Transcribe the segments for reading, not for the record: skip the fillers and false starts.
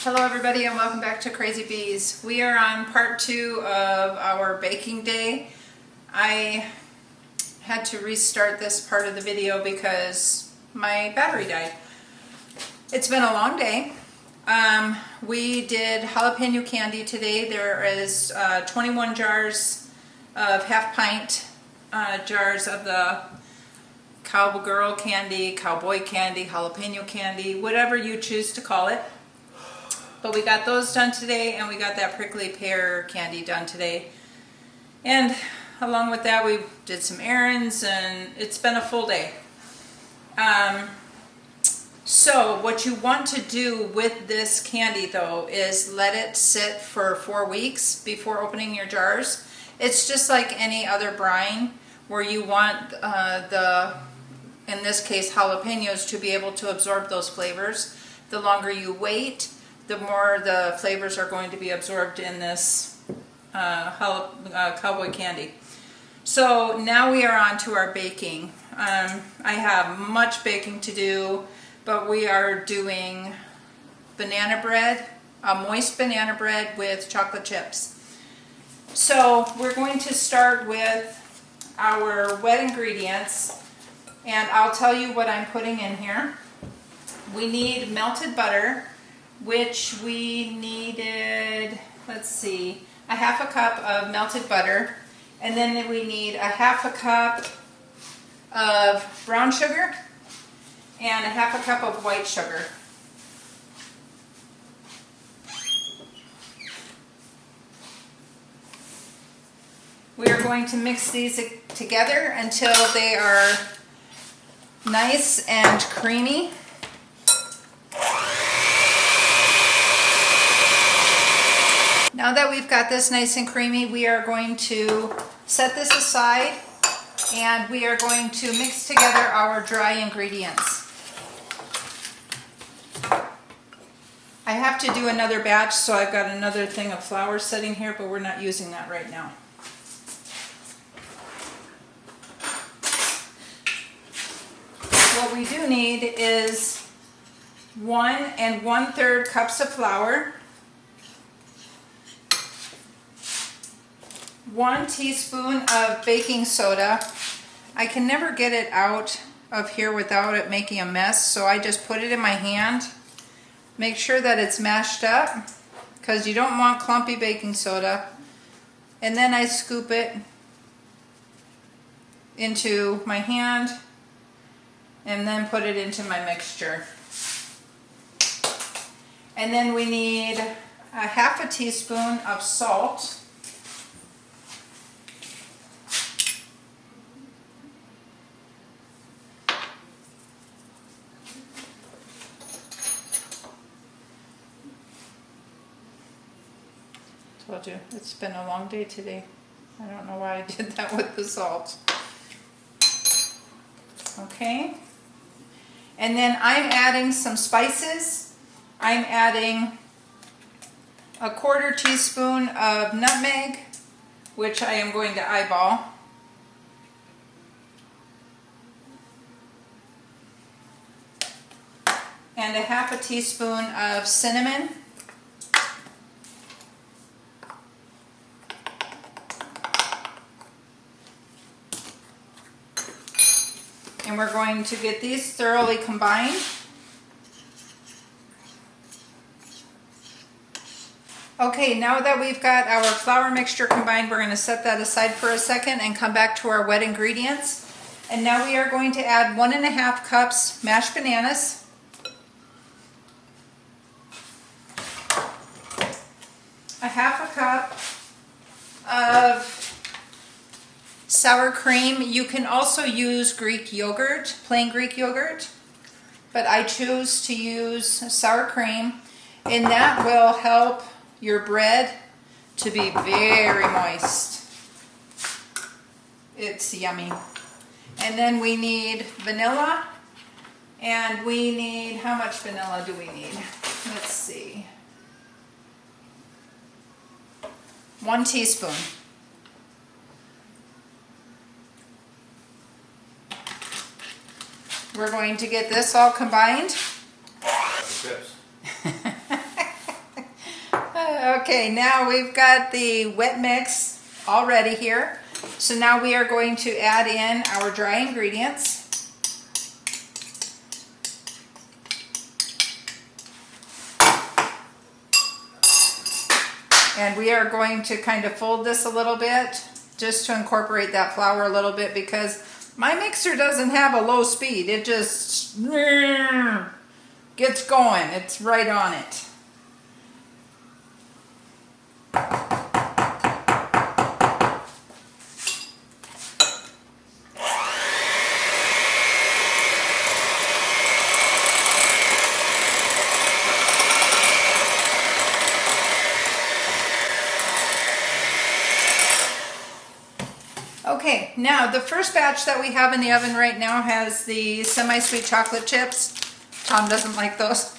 Hello everybody and welcome back to Crazy Bees. We are on part 2 of our baking day. I had to restart this part of the video because my battery died. It's been a long day. We did jalapeno candy today. There is 21 jars of half-pint jars of the cowgirl candy, cowboy candy, jalapeno candy, whatever you choose to call it. But we got those done today, and we got that prickly pear candy done today. And along with that, we did some errands, and it's been a full day. So what you want to do with this candy, though, is let it sit for 4 weeks before opening your jars. It's just like any other brine, where you want in this case, jalapenos to be able to absorb those flavors. The longer you wait, the more the flavors are going to be absorbed in this cowboy candy. So now we are on to our baking. I have much baking to do, but we are doing banana bread, a moist banana bread with chocolate chips. So we're going to start with our wet ingredients, and I'll tell you what I'm putting in here. We need melted butter, which we needed, let's see, a half a cup of melted butter, and then we need a half a cup of brown sugar and a half a cup of white sugar. We are going to mix these together until they are nice and creamy. Now that we've got this nice and creamy, we are going to set this aside, and we are going to mix together our dry ingredients. I have to do another batch, so I've got another thing of flour sitting here, but we're not using that right now. What we do need is 1 1/3 cups of flour, 1 teaspoon of baking soda. I can never get it out of here without it making a mess, so I just put it in my hand. Make sure that it's mashed up, because you don't want clumpy baking soda. And then I scoop it into my hand and then put it into my mixture. And then we need a half a teaspoon of salt. Told you, it's been a long day today. I don't know why I did that with the salt. Okay. And then I'm adding some spices. I'm adding a 1/4 teaspoon of nutmeg, which I am going to eyeball. And a half a teaspoon of cinnamon. And we're going to get these thoroughly combined. Okay, now that we've got our flour mixture combined, we're going to set that aside for a second and come back to our wet ingredients. And now we are going to add 1 1/2 cups mashed bananas, a half a cup of sour cream. You can also use Greek yogurt, plain Greek yogurt, but I choose to use sour cream, and that will help your bread to be very moist. It's yummy. And then we need vanilla, and we need, how much vanilla do we need? Let's see. 1 teaspoon. We're going to get this all combined. Chips. Okay, now we've got the wet mix all ready here. So now we are going to add in our dry ingredients. And we are going to kind of fold this a little bit just to incorporate that flour a little bit, because my mixer doesn't have a low speed. It just gets going. It's right on it. Okay, now the first batch that we have in the oven right now has the semi-sweet chocolate chips. Tom doesn't like those.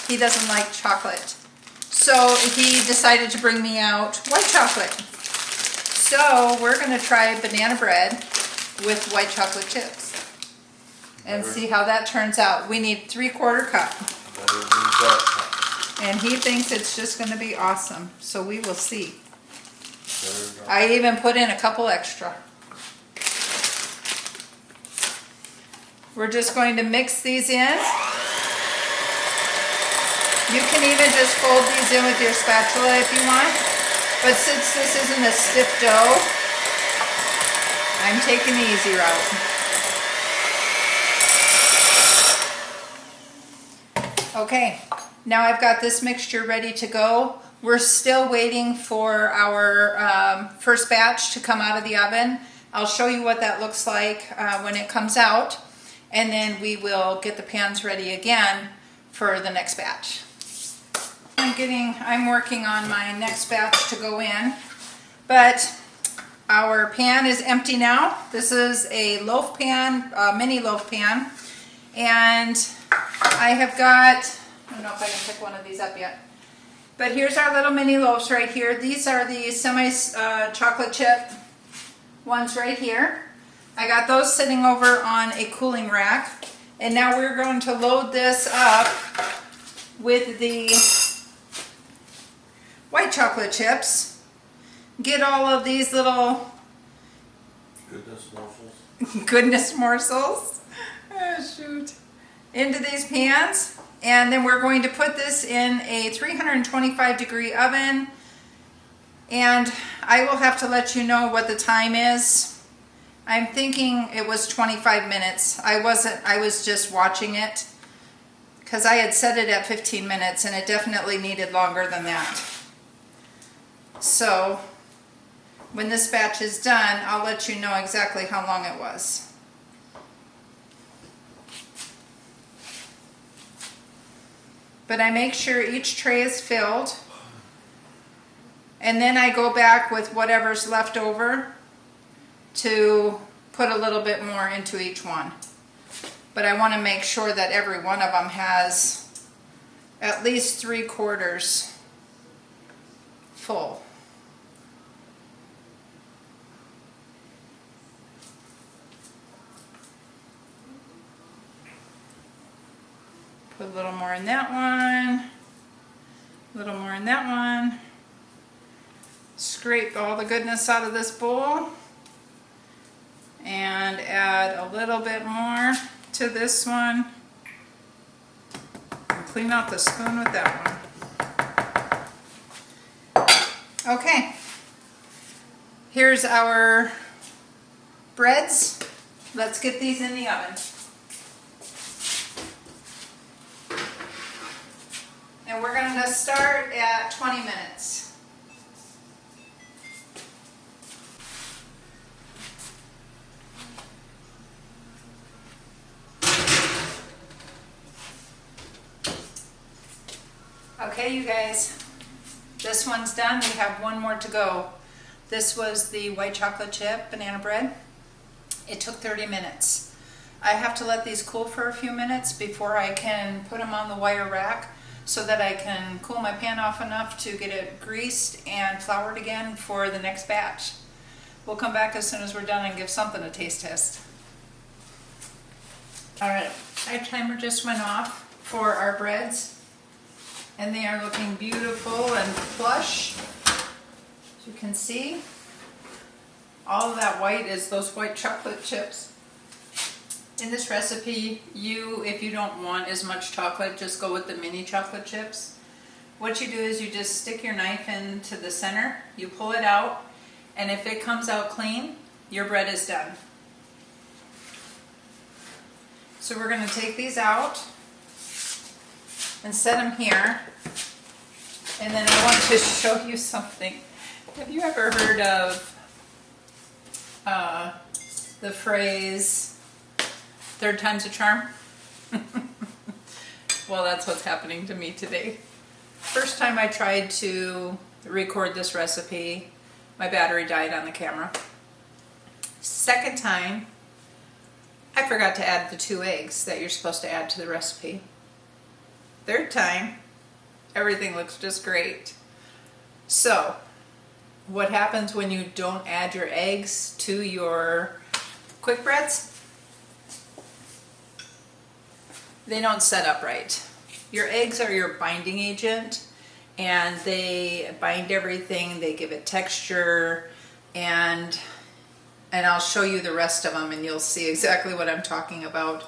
He doesn't like chocolate. So he decided to bring me out white chocolate. So we're going to try banana bread with white chocolate chips and see how that turns out. We need 3/4 cup. And he thinks it's just going to be awesome. So we will see. I even put in a couple extra. We're just going to mix these in. You can even just fold these in with your spatula if you want. But since this isn't a stiff dough, I'm taking the easy route. Okay, now I've got this mixture ready to go. We're still waiting for our first batch to come out of the oven. I'll show you what that looks like when it comes out, and then we will get the pans ready again for the next batch. I'm working on my next batch to go in, but our pan is empty now. This is a loaf pan, a mini loaf pan, and I have got, I don't know if I can pick one of these up yet. But here's our little mini loaves right here. These are the semi-chocolate chip ones right here. I got those sitting over on a cooling rack. And now we're going to load this up with the white chocolate chips. Get all of these little goodness morsels. Oh, shoot. Into these pans. And then we're going to put this in a 325-degree oven, and I will have to let you know what the time is. I'm thinking it was 25 minutes. I was just watching it because I had set it at 15 minutes and it definitely needed longer than that. So when this batch is done, I'll let you know exactly how long it was. But I make sure each tray is filled, and then I go back with whatever's left over to put a little bit more into each one. But I want to make sure that every one of them has at least 3/4 full. Put a little more in that one, a little more in that one. Scrape all the goodness out of this bowl and add a little bit more to this one. And clean out the spoon with that one. Okay, here's our breads. Let's get these in the oven. And we're going to start at 20 minutes. Okay, you guys, this one's done. We have one more to go. This was the white chocolate chip banana bread. It took 30 minutes. I have to let these cool for a few minutes before I can put them on the wire rack, so that I can cool my pan off enough to get it greased and floured again for the next batch. We'll come back as soon as we're done and give something a taste test. Alright, our timer just went off for our breads. and they are looking beautiful and plush. As you can see, all of that white is those white chocolate chips. In this recipe, if you don't want as much chocolate, just go with the mini chocolate chips. What you do is you just stick your knife into the center, you pull it out, and if it comes out clean, your bread is done. So we're going to take these out and set them here. And then I want to show you something. Have you ever heard of the phrase, third time's a charm? Well, that's what's happening to me today. First time I tried to record this recipe, my battery died on the camera. Second time, I forgot to add the 2 eggs that you're supposed to add to the recipe. Third time, everything looks just great. So, what happens when you don't add your eggs to your quick breads? They don't set up right. Your eggs are your binding agent, and they bind everything, they give it texture, and I'll show you the rest of them and you'll see exactly what I'm talking about.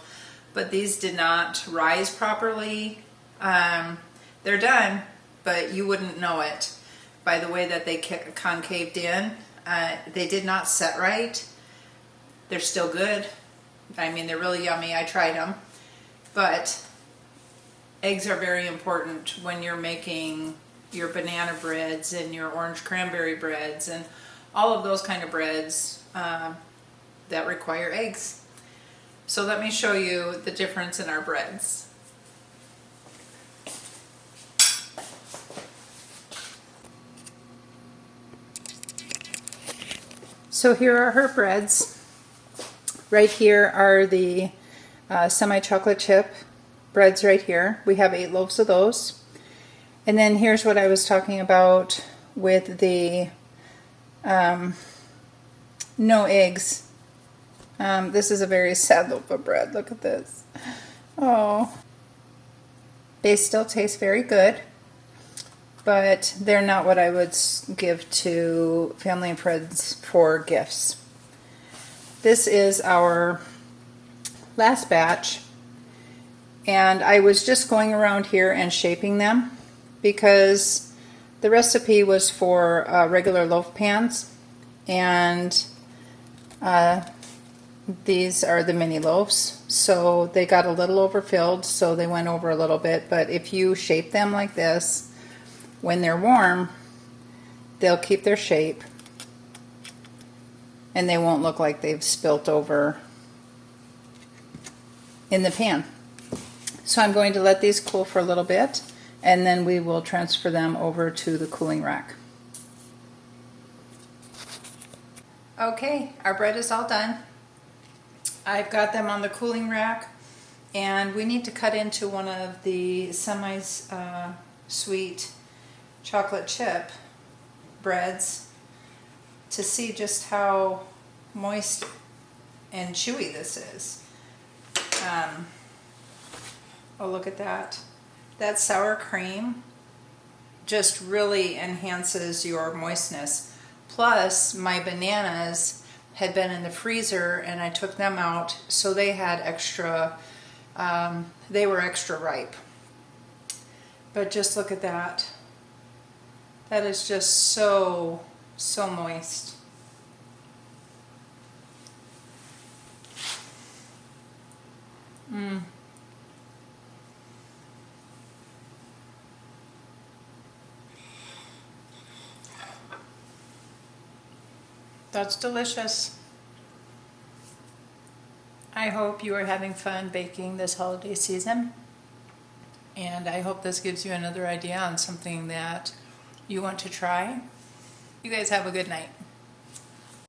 But these did not rise properly. They're done, but you wouldn't know it by the way that they concaved in. They did not set right. They're still good. I mean, they're really yummy. I tried them. But eggs are very important when you're making your banana breads and your orange cranberry breads and all of those kind of breads that require eggs. So let me show you the difference in our breads. So here are her breads. Right here are the semi-chocolate chip breads right here. We have 8 loaves of those. And then here's what I was talking about with the no eggs. This is a very sad loaf of bread. Look at this. Oh. They still taste very good, but they're not what I would give to family and friends for gifts. This is our last batch, and I was just going around here and shaping them because the recipe was for regular loaf pans, and these are the mini loaves, so they got a little overfilled, so they went over a little bit. But if you shape them like this, when they're warm, they'll keep their shape and they won't look like they've spilt over in the pan. So I'm going to let these cool for a little bit, and then we will transfer them over to the cooling rack. Okay, our bread is all done. I've got them on the cooling rack, and we need to cut into one of the semi-sweet chocolate chip breads to see just how moist and chewy this is. Oh, look at that. That sour cream just really enhances your moistness. Plus, my bananas had been in the freezer and I took them out, so they had extra, they were extra ripe. But just look at that. That is just so moist. That's delicious. I hope you are having fun baking this holiday season, and I hope this gives you another idea on something that you want to try. You guys have a good night.